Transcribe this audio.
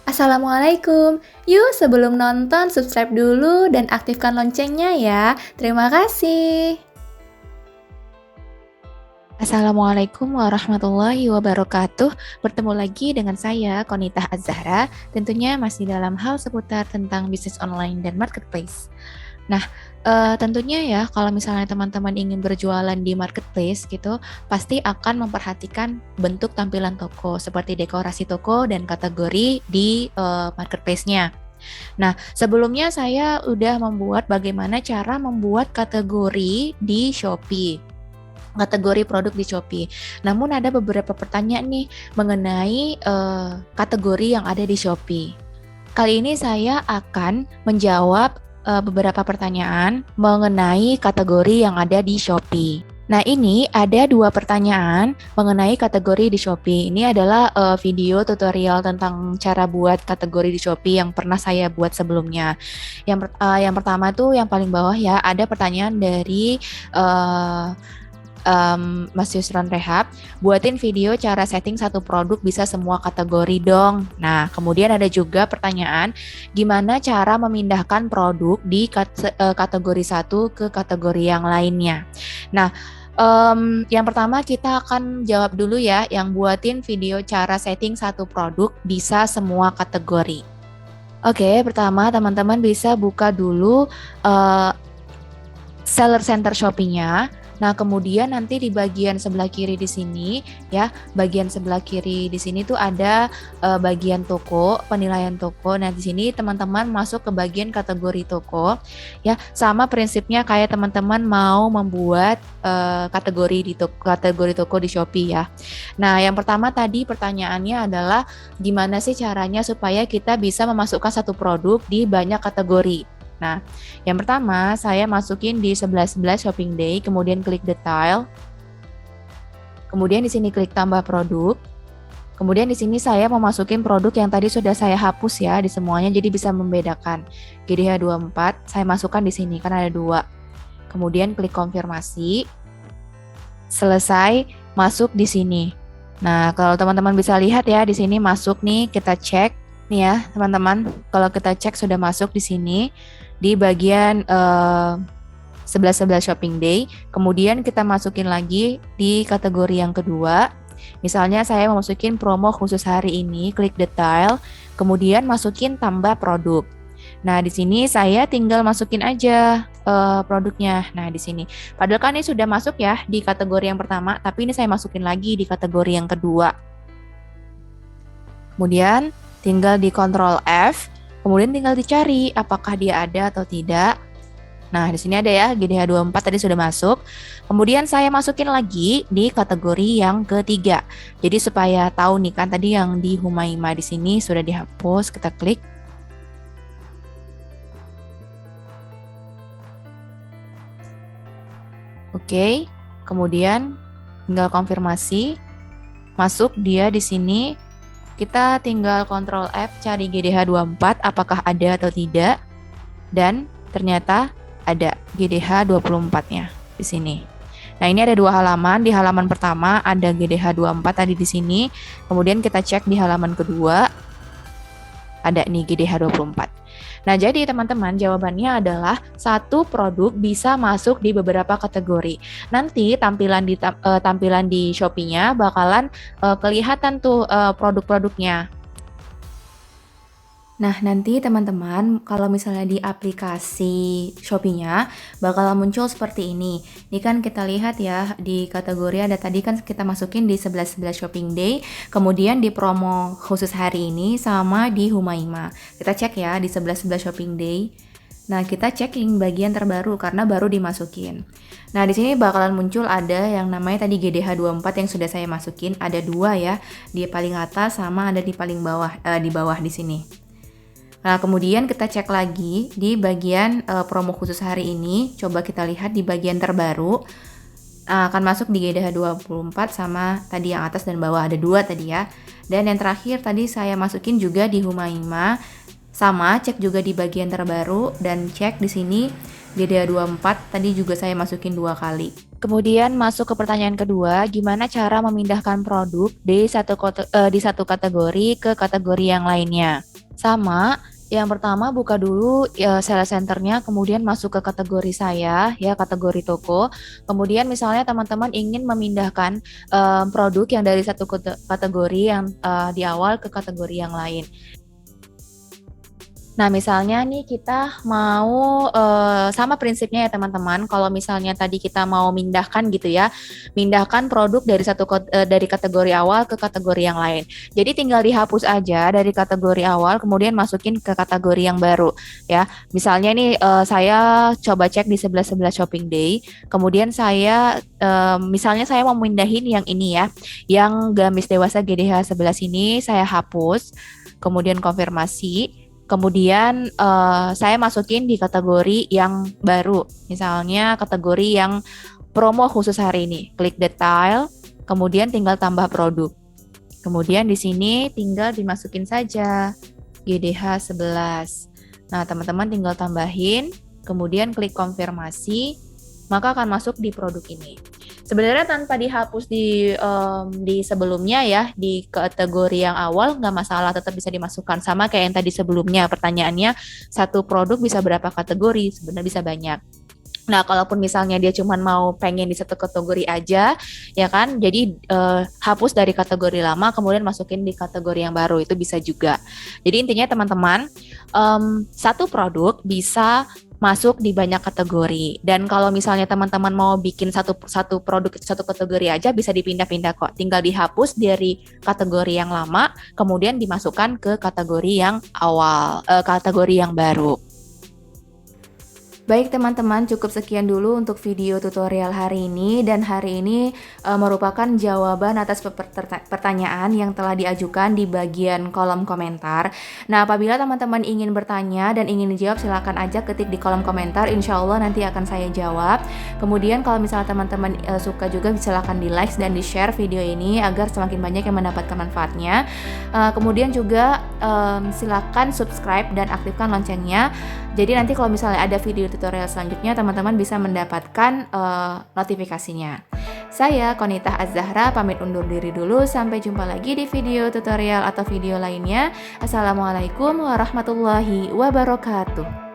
Assalamualaikum. Yuk sebelum nonton subscribe dulu dan aktifkan loncengnya ya. Terima kasih. Assalamualaikum warahmatullahi wabarakatuh. Bertemu lagi dengan saya, Konitah Az-Zahra. Tentunya masih dalam hal seputar tentang bisnis online dan marketplace. Nah, tentunya ya kalau misalnya teman-teman ingin berjualan di marketplace gitu, pasti akan memperhatikan bentuk tampilan toko seperti dekorasi toko dan kategori di marketplace-nya. Nah, sebelumnya saya udah membuat bagaimana cara membuat kategori di Shopee, kategori produk di Shopee. Namun ada beberapa pertanyaan nih mengenai kategori yang ada di Shopee. Kali ini saya akan menjawab beberapa pertanyaan mengenai kategori yang ada di Shopee. Nah, ini ada 2 pertanyaan mengenai kategori di Shopee. Ini adalah video tutorial tentang cara buat kategori di Shopee yang pernah saya buat sebelumnya. Yang pertama tuh yang paling bawah ya, ada pertanyaan dari Mas Yusron Rehab, buatin video cara setting satu produk bisa semua kategori dong. Nah, kemudian ada juga pertanyaan, gimana cara memindahkan produk di kategori satu ke kategori yang lainnya. Nah, yang pertama kita akan jawab dulu ya, yang buatin video cara setting satu produk bisa semua kategori. Oke, pertama teman-teman bisa buka dulu Seller Center Shopee-nya. Nah, kemudian nanti di bagian sebelah kiri di sini ya, bagian sebelah kiri di sini tuh ada bagian toko, penilaian toko. Nah, di sini teman-teman masuk ke bagian kategori toko ya, sama prinsipnya kayak teman-teman mau membuat kategori toko di Shopee ya. Nah, yang pertama tadi pertanyaannya adalah gimana sih caranya supaya kita bisa memasukkan satu produk di banyak kategori. Nah, yang pertama saya masukin di 11 shopping day, kemudian klik detail. Kemudian di sini klik tambah produk. Kemudian di sini saya mau masukin produk yang tadi sudah saya hapus ya di semuanya, jadi bisa membedakan. GDH24 saya masukkan di sini kan ada 2. Kemudian klik konfirmasi. Selesai, masuk di sini. Nah, kalau teman-teman bisa lihat ya di sini masuk nih, kita cek nih ya, teman-teman. Kalau kita cek sudah masuk di sini di bagian 11 shopping day. Kemudian kita masukin lagi di kategori yang kedua. Misalnya saya mau masukin promo khusus hari ini, klik detail, kemudian masukin tambah produk. Nah, di sini saya tinggal masukin aja produknya. Nah, di sini. Padahal kan ini sudah masuk ya di kategori yang pertama, tapi ini saya masukin lagi di kategori yang kedua. Kemudian tinggal di Ctrl F, kemudian tinggal dicari apakah dia ada atau tidak. Nah, di sini ada ya, GDH24 tadi sudah masuk. Kemudian saya masukin lagi di kategori yang ketiga. Jadi supaya tahu nih kan tadi yang di Humaima di sini sudah dihapus, kita klik. Oke, kemudian tinggal konfirmasi. Masuk dia di sini. Kita tinggal Ctrl F cari GDH24 apakah ada atau tidak. Dan ternyata ada GDH24-nya di sini. Nah, ini ada 2 halaman. Di halaman pertama ada GDH24 tadi di sini. Kemudian kita cek di halaman kedua ada nih GDH24. Nah, jadi teman-teman jawabannya adalah satu produk bisa masuk di beberapa kategori. Nanti tampilan di Shopee-nya bakalan kelihatan tuh produk-produknya. Nah, nanti teman-teman kalau misalnya di aplikasi Shopee-nya bakal muncul seperti ini. Ini kan kita lihat ya di kategori ada tadi kan kita masukin di 11 shopping day, kemudian di promo khusus hari ini sama di Humaima. Kita cek ya di 11 shopping day. Nah, kita cek yang bagian terbaru karena baru dimasukin. Nah, di sini bakalan muncul ada yang namanya tadi GDH24 yang sudah saya masukin, ada 2 ya, di paling atas sama ada di paling bawah di bawah di sini. Nah, kemudian kita cek lagi di bagian promo khusus hari ini. Coba kita lihat di bagian terbaru. Akan masuk di GDH24 sama tadi yang atas dan bawah ada 2 tadi ya. Dan yang terakhir tadi saya masukin juga di Humaima. Sama, cek juga di bagian terbaru dan cek di sini GDH24 tadi juga saya masukin 2 kali. Kemudian masuk ke pertanyaan kedua, gimana cara memindahkan produk di satu kategori ke kategori yang lainnya? Sama, yang pertama buka dulu sales centernya, kemudian masuk ke kategori saya, ya kategori toko. Kemudian misalnya teman-teman ingin memindahkan produk yang dari satu kategori yang di awal ke kategori yang lain. Nah, misalnya nih kita mau sama prinsipnya ya teman-teman. Kalau misalnya tadi kita mau mindahkan gitu ya, mindahkan produk dari dari kategori awal ke kategori yang lain. Jadi tinggal dihapus aja dari kategori awal, kemudian masukin ke kategori yang baru ya. Misalnya nih saya coba cek di 11 Shopping Day, kemudian saya misalnya saya mau mindahin yang ini ya, yang gamis dewasa GDH 11 ini saya hapus, kemudian konfirmasi. Kemudian saya masukin di kategori yang baru, misalnya kategori yang promo khusus hari ini. Klik detail, kemudian tinggal tambah produk. Kemudian di sini tinggal dimasukin saja GDH 11. Nah, teman-teman tinggal tambahin, kemudian klik konfirmasi, maka akan masuk di produk ini. Sebenarnya tanpa dihapus di sebelumnya ya, di kategori yang awal nggak masalah, tetap bisa dimasukkan. Sama kayak yang tadi sebelumnya, pertanyaannya satu produk bisa berapa kategori? Sebenarnya bisa banyak. Nah, kalaupun misalnya dia cuma mau pengen di satu kategori aja, ya kan? Jadi hapus dari kategori lama, kemudian masukin di kategori yang baru, itu bisa juga. Jadi intinya teman-teman, satu produk bisa masuk di banyak kategori. Dan kalau misalnya teman-teman mau bikin satu produk satu kategori aja bisa dipindah-pindah kok. Tinggal dihapus dari kategori yang lama, kemudian dimasukkan ke kategori yang awal, kategori yang baru. Baik teman-teman, cukup sekian dulu untuk video tutorial hari ini, dan hari ini merupakan jawaban atas pertanyaan yang telah diajukan di bagian kolom komentar. Nah, apabila teman-teman ingin bertanya dan ingin dijawab, silakan aja ketik di kolom komentar, insya Allah nanti akan saya jawab. Kemudian kalau misalnya teman-teman suka juga, silakan di like dan di share video ini agar semakin banyak yang mendapatkan manfaatnya. Kemudian juga silakan subscribe dan aktifkan loncengnya. Jadi nanti kalau misalnya ada video tutorial selanjutnya, teman-teman bisa mendapatkan notifikasinya. Saya Konitah Az-Zahra pamit undur diri dulu. Sampai jumpa lagi di video tutorial atau video lainnya. Assalamualaikum warahmatullahi wabarakatuh.